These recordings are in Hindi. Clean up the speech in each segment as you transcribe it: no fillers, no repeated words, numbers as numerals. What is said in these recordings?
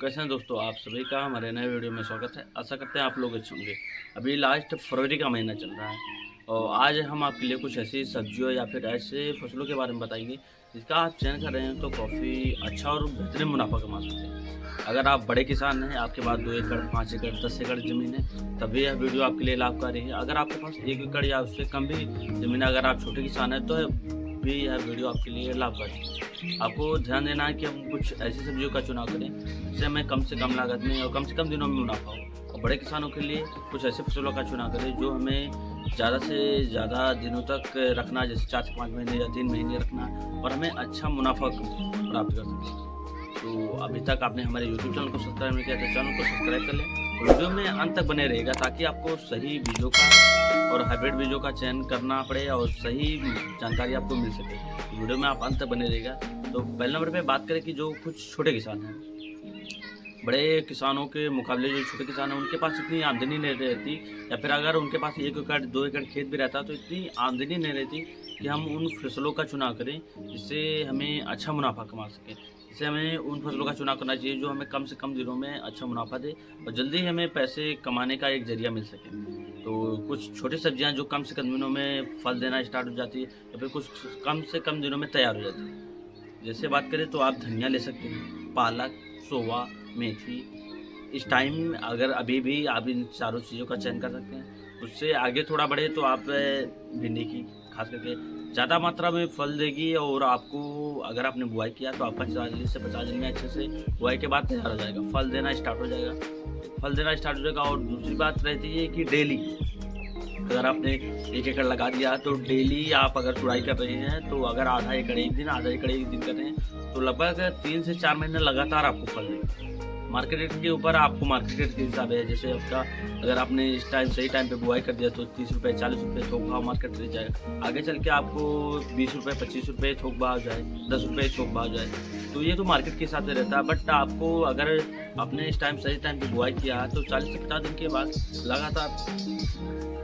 कैसे हैं दोस्तों, आप सभी का हमारे नए वीडियो में स्वागत है। आशा करते हैं आप लोग अच्छे होंगे। अभी लास्ट फरवरी का महीना चल रहा है और आज हम आपके लिए कुछ ऐसी सब्जियों या फिर ऐसे फसलों के बारे में बताएंगे जिसका आप चयन कर रहे हैं तो काफ़ी अच्छा और बेहतरीन मुनाफा कमा सकते हैं। अगर आप बड़े किसान हैं, आपके पास 2 एकड़, 5 एकड़, 10 एकड़ ज़मीन है, तभी यह वीडियो आपके लिए लाभकारी है। अगर आपके पास 1 एकड़ या उससे कम भी ज़मीन है, अगर आप छोटे किसान हैं तो भी यह वीडियो आपके लिए लाभकारी है। आपको ध्यान देना है कि हम कुछ ऐसी सब्जियों का चुनाव करें जिससे हमें कम से कम लागत में और कम से कम दिनों में मुनाफा हो। और बड़े किसानों के लिए कुछ ऐसे फसलों का चुनाव करें जो हमें ज़्यादा से ज़्यादा दिनों तक रखना, जैसे 4 से 5 महीने या 3 महीने रखना और हमें अच्छा मुनाफा प्राप्त कर सकें। तो अभी तक आपने हमारे YouTube चैनल को सब्सक्राइब नहीं किया तो चैनल को सब्सक्राइब कर लें। वीडियो में अंत तक बने रहेगा ताकि आपको सही बीजों का और हाइब्रिड बीजों का चयन करना पड़े और सही जानकारी आपको मिल सके। तो वीडियो में आप अंत तक बने रहेगा। तो पहले नंबर पे बात करें कि जो कुछ छोटे किसान हैं, बड़े किसानों के मुकाबले जो छोटे किसान हैं उनके पास इतनी आमदनी नहीं रहती, या फिर अगर उनके पास 1 एकड़ 2 एकड़ खेत भी रहता तो इतनी आमदनी नहीं रहती कि हम उन फसलों का चुनाव करें जिससे हमें अच्छा मुनाफा कमा सकें। इससे हमें उन फसलों का चुनाव करना चाहिए जो हमें कम से कम दिनों में अच्छा मुनाफा दे और जल्दी हमें पैसे कमाने का एक जरिया मिल सके। तो कुछ छोटी सब्जियां जो कम से कम दिनों में फल देना स्टार्ट हो जाती है या फिर कुछ कम से कम दिनों में तैयार हो जाती है। जैसे बात करें तो आप धनिया ले सकते हैं, पालक, सोवा, मेथी। इस टाइम अगर अभी भी आप इन चारों चीज़ों का चयन कर सकते हैं। उससे आगे थोड़ा बढ़े तो आप भिंडी की खास करके ज़्यादा मात्रा में फल देगी और आपको अगर आपने बुआई किया तो आपका 40 से 50 दिन में अच्छे से बुआई के बाद तैयार हो जाएगा, फल देना स्टार्ट हो जाएगा। और दूसरी बात रहती है कि डेली अगर आपने 1 एकड़ लगा दिया तो डेली आप अगर तुड़ाई कर रहे हैं तो अगर आधा एकड़ एक दिन, आधा एकड़ एक दिन कर रहे हैं तो लगभग 3 से 4 महीने लगातार आपको फल देगा। मार्केट रेट के ऊपर आपको मार्केट रेट के हिसाब है, जैसे आपका अगर आपने इस टाइम सही टाइम पे बुआई कर दिया तो 30 रुपये 40 रुपये थोक भाव मार्केट रेट जाएगा। आगे चल के आपको 20 रुपये 25 रुपये थोक भाव जाए, 10 रुपये थोक भाव जाए। तो ये तो मार्केट के हिसाब से रहता है। बट आपको अगर आपने इस टाइम सही टाइम पे बुआई किया तो 40 से 50 दिन के बाद लगातार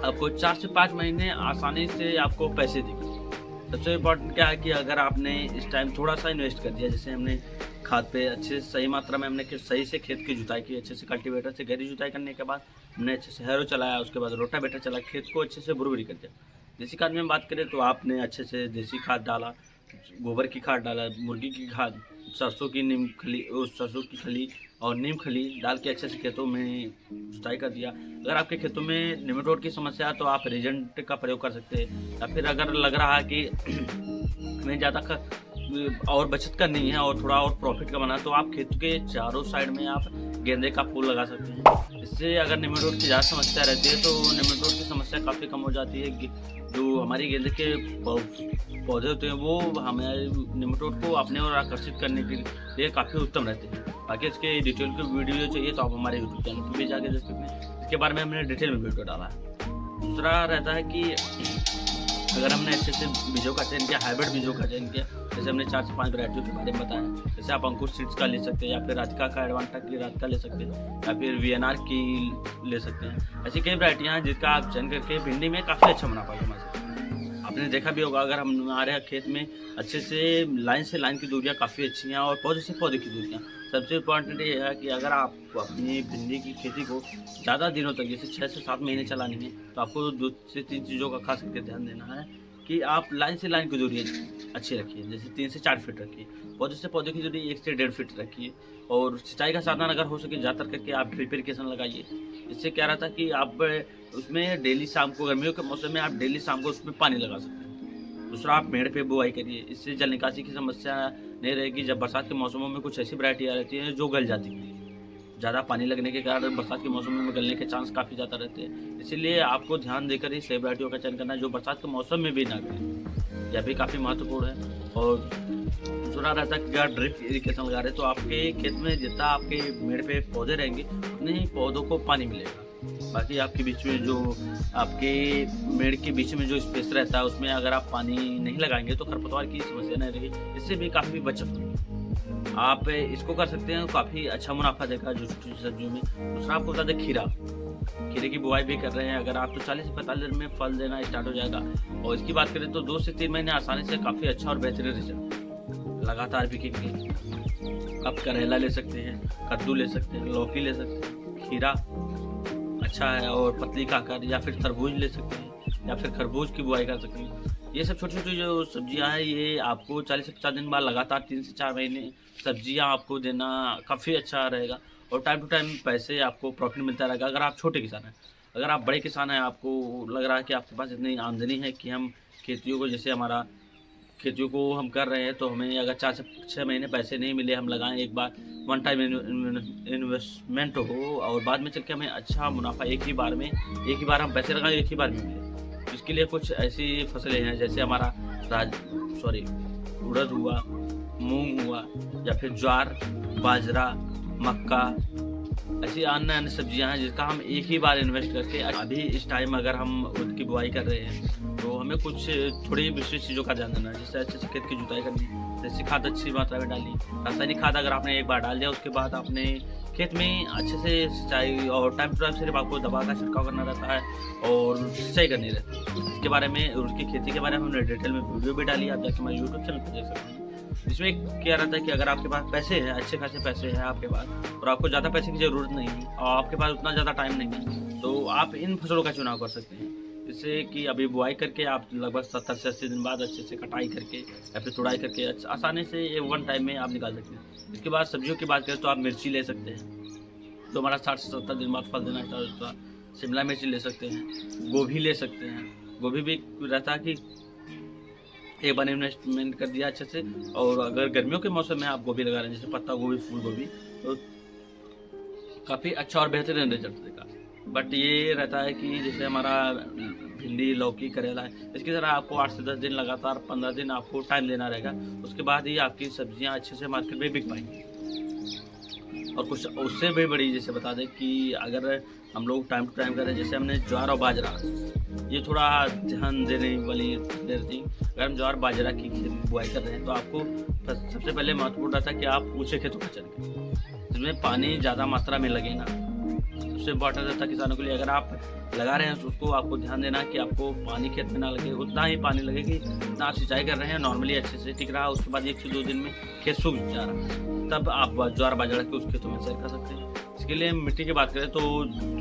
आपको 4 से 5 महीने आसानी से आपको पैसे देंगे। सबसे इम्पोर्टेंट क्या है कि अगर आपने इस टाइम थोड़ा सा इन्वेस्ट कर दिया, जैसे हमने खाद पे अच्छे से सही मात्रा में हमने सही से खेत की जुताई की, अच्छे से कल्टीवेटर से गहरी जुताई करने के बाद हमने अच्छे से हैरो चलाया, उसके बाद रोटावेटर चला, खेत को अच्छे से बुरबुरी कर दिया। देसी खाद में बात करें तो आपने अच्छे से देसी खाद डाला, गोबर की खाद डाला, मुर्गी की खाद, सरसों की खली और नीम खली डाल के अच्छे से खेतों में जुताई कर दिया। अगर आपके खेतों में निमेटोड की समस्या है तो आप रेजेंट का प्रयोग कर सकते हैं। या फिर अगर लग रहा है कि हमें ज़्यादा और बचत करनी है और थोड़ा और प्रॉफिट कमाना है तो आप खेत के चारों साइड में आप गेंदे का फूल लगा सकते हैं। इससे अगर निमेटोड की ज़्यादा समस्या रहती है तो निमेटोड की समस्या काफ़ी कम हो जाती है। जो हमारी गेंदे के पौधे होते हैं वो हमारे निमेटोड को अपने ओर आकर्षित करने के लिए काफ़ी उत्तम रहते हैं। बाकी इसके डिटेल की वीडियो चाहिए तो आप हमारे यूट्यूब चैनल पर भी जाके देख सकते हैं। इसके बारे में हमने डिटेल में वीडियो डाला है। दूसरा रहता है कि अगर हमने अच्छे से बीजों का चयन किया, हाइब्रिड बीजों का चयन किया, जैसे हमने 4 से 5 वैरायटियों के बारे में बताया, जैसे आप अंकुर सीड्स का ले सकते हैं या फिर राधिका का एडवांटा की राधिका ले सकते हैं या फिर VNR की ले सकते हैं। ऐसी कई वैरायटियाँ हैं जिसका आप चयन करके भिंडी में काफ़ी अच्छा मुनाफा कमा सकते हैं। आपने देखा भी होगा, अगर हमारे खेत में अच्छे से लाइन की दूरियाँ काफ़ी अच्छी हैं और पौधे से पौधे की दूरियाँ। सबसे इम्पोर्टेंट ये है कि अगर आप अपनी भिंडी की खेती को ज़्यादा दिनों तक, जैसे 6 से 7 महीने चलानी है, तो आपको 2 से 3 चीज़ों का खास करके ध्यान देना है कि आप लाइन से लाइन की दूरी अच्छी रखिए, जैसे 3 से 4 फीट रखिए। पौधे से पौधे की दूरी 1 से 1.5 फीट रखिए और सिंचाई का साधन अगर हो सके ज़्यादातर करके आप ड्रिप इरिगेशन लगाइए। इससे क्या रहता है कि आप उसमें डेली शाम को, गर्मियों के मौसम में आप डेली शाम को उसमें पानी लगा सकते हैं। दूसरा, आप मेड़ पे बुआई करिए, इससे जल निकासी की समस्या नहीं रहेगी। जब बरसात के मौसमों में कुछ ऐसी वैरायटियाँ रहती हैं जो गल जाती हैं, ज़्यादा पानी लगने के कारण बरसात के मौसम में गलने के चांस काफ़ी ज़्यादा रहते हैं। इसीलिए आपको ध्यान देकर ही सही वैरायटियों का चयन करना है जो बरसात के मौसम में भी ना गले। यह भी काफ़ी महत्वपूर्ण है। और दूसरा रहता है कि अगर ड्रिप इरिगेशन लगा रहे हैं तो आपके खेत में जितना आपके मेड़ पे पौधे रहेंगे उतने ही पौधों को पानी मिलेगा। बाकी आपके बीच में जो आपके मेड़ के बीच में जो स्पेस रहता है उसमें अगर आप पानी नहीं लगाएंगे तो खरपतवार की समस्या नहीं रहेगी। इससे भी काफ़ी बचत होगी। आप इसको कर सकते हैं, काफ़ी अच्छा मुनाफा देगा जो छोटी सब्जियों में। दूसरा आपको बता दें, खीरे की बुआई भी कर रहे हैं अगर आप तो 40 से 45 दिन में फल देना स्टार्ट हो जाएगा। और इसकी बात करें तो 2 से 3 महीने आसानी से काफ़ी अच्छा और बेहतरीन रिजल्ट लगातार बिकेंगे। आप करेला ले सकते हैं, कद्दू ले सकते हैं, लौकी ले सकते हैं, खीरा अच्छा है, और पतली काकर या फिर तरबूज ले सकते हैं, या फिर खरबूज की बुआई कर सकते हैं। ये सब छोटी-छोटी जो सब्जियां हैं, ये आपको 40 से 50 दिन बाद लगातार 3 से 4 महीने सब्जियां आपको देना काफ़ी अच्छा रहेगा, और टाइम टू टाइम पैसे आपको प्रॉफिट मिलता रहेगा अगर आप छोटे किसान हैं। अगर आप बड़े किसान हैं, आपको लग रहा है कि आपके पास इतनी आमदनी है कि हम खेतियों को, जैसे हमारा खेतियों को हम कर रहे हैं, तो हमें अगर 4 से 6 महीने पैसे नहीं मिले, हम लगाएँ एक बार, वन टाइम इन्वेस्टमेंट हो, और बाद में चल के हमें अच्छा मुनाफा एक ही बार हम पैसे लगाएँ, एक ही बार में मिले। इसके लिए कुछ ऐसी फसलें हैं, जैसे हमारा उड़द हुआ, मूंग हुआ, या फिर ज्वार, बाजरा, मक्का, ऐसी अन्य सब्जियां हैं जिसका हम एक ही बार इन्वेस्ट करके, अभी इस टाइम अगर हम उनकी बुआई कर रहे हैं, तो हमें कुछ थोड़ी विशेष चीज़ों का ध्यान देना है। जैसे अच्छे से खेत की जुताई करनी, देसी खाद अच्छी मात्रा में डालनी। रासायनिक खाद अगर आपने एक बार डाल दिया, उसके बाद आपने खेत में अच्छे से सिंचाई और टाइम टू टाइम सिर्फ आपको दवा का छिड़काव करना रहता है, और सिंचाई करनी रहती है। इसके बारे में, उसकी खेती के बारे में हमने डिटेल में वीडियो भी डाली, आप जाके हमारे यूट्यूब चैनल पर देख सकते हैं। इसमें क्या रहता है कि अगर आपके पास पैसे हैं, अच्छे खासे पैसे हैं आपके पास, और आपको ज़्यादा पैसे की ज़रूरत नहीं है, और आपके पास उतना ज़्यादा टाइम नहीं है, तो आप इन फसलों का चुनाव कर सकते हैं। जैसे कि अभी बुआई करके आप लगभग 70 से 80 दिन बाद अच्छे से कटाई करके या फिर तुड़ाई करके आसानी से ये वन टाइम में आप निकाल सकते हैं। इसके बाद सब्जियों की बात करें तो आप मिर्ची ले सकते हैं, तो हमारा 60 से 70 दिन बाद फल देना स्टार्ट होता है। शिमला मिर्ची ले सकते हैं, गोभी ले सकते हैं। गोभी भी रहता है कि एक बार इन्वेस्टमेंट कर दिया अच्छे से, और अगर गर्मियों के मौसम में आप गोभी लगा रहे हैं, जैसे पत्ता गोभी, फूल गोभी, तो काफ़ी अच्छा और बेहतरीन रिजल्ट देगा। बट ये रहता है कि जैसे हमारा भिंडी, लौकी, करेला है, इसकी तरह आपको 8 से 10 दिन लगातार 15 दिन आपको टाइम देना रहेगा। उसके बाद ही आपकी सब्जियां अच्छे से मार्केट में बिक पाएंगी। और कुछ उससे भी बड़ी जैसे बता दें कि अगर हम लोग टाइम टू टाइम करें, जैसे हमने ज्वार और बाजरा, ये थोड़ा ध्यान देने वाली थी। अगर हम ज्वार बाजरा की बुआई कर रहे हैं, तो आपको सबसे पहले महत्वपूर्ण रहता है कि आप ऊँचे खेतों पर चलें, जिसमें पानी ज़्यादा मात्रा में लगे ना। सबसे इम्पोर्टेंट रहता है किसानों के लिए, अगर आप लगा रहे हैं तो उसको आपको ध्यान देना कि आपको पानी खेत में ना लगे, उतना ही पानी लगे कि जितना आप सिंचाई कर रहे हैं नॉर्मली अच्छे से टिक रहा, उसके बाद 1 से 2 दिन में खेत सूख जा रहा है, तब आप ज्वार बाजरा के उस खेतों में सेल कर सकते हैं। इसके लिए मिट्टी की बात करें तो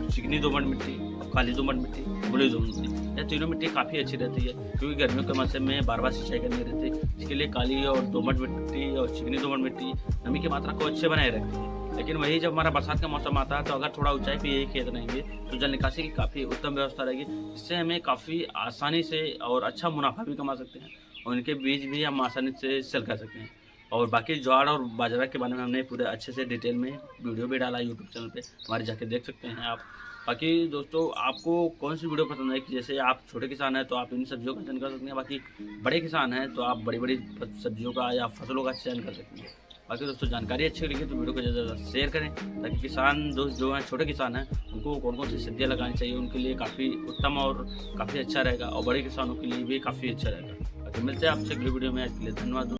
चिकनी दोमट मिट्टी, काली दोमट मिट्टी, बलुई दोमट मिट्टी, यह तीनों मिट्टी काफ़ी अच्छी रहती है, क्योंकि गर्मियों के मौसम में बार-बार सिंचाई करनी रहती है। इसके लिए काली और दोमट मिट्टी और चिकनी दोमट मिट्टी नमी की मात्रा को अच्छे बनाए रखती है। लेकिन वही जब हमारा बरसात का मौसम आता है, तो अगर थोड़ा ऊंचाई पे यही खेत रहेंगे, तो जल निकासी की काफ़ी उत्तम व्यवस्था रहेगी, जिससे हमें काफ़ी आसानी से और अच्छा मुनाफा भी कमा सकते हैं, और इनके बीज भी हम आसानी से सेल कर सकते हैं। और बाकी ज्वार और बाजरा के बारे में हमने पूरे अच्छे से डिटेल में वीडियो भी डाला यूट्यूब चैनल पे, हमारे जाके देख सकते हैं आप। बाकी दोस्तों, आपको कौन सी वीडियो पसंद है, कि जैसे आप छोटे किसान हैं तो आप इन सब्जियों का चयन कर सकते हैं, बाकी बड़े किसान हैं तो आप बड़ी बड़ी सब्जियों का या फसलों का चयन कर सकते हैं। बाकी दोस्तों, जानकारी अच्छी लगी तो वीडियो को ज़्यादा से ज़्यादा शेयर करें, ताकि किसान दोस्त जो हैं, छोटे किसान हैं, उनको कौन कौन सी सब्जियाँ लगानी चाहिए, उनके लिए काफ़ी उत्तम और काफ़ी अच्छा रहेगा, और बड़े किसानों के लिए भी काफ़ी अच्छा रहेगा। बाकी मिलते हैं आपसे अगली वीडियो में। आज के लिए धन्यवाद।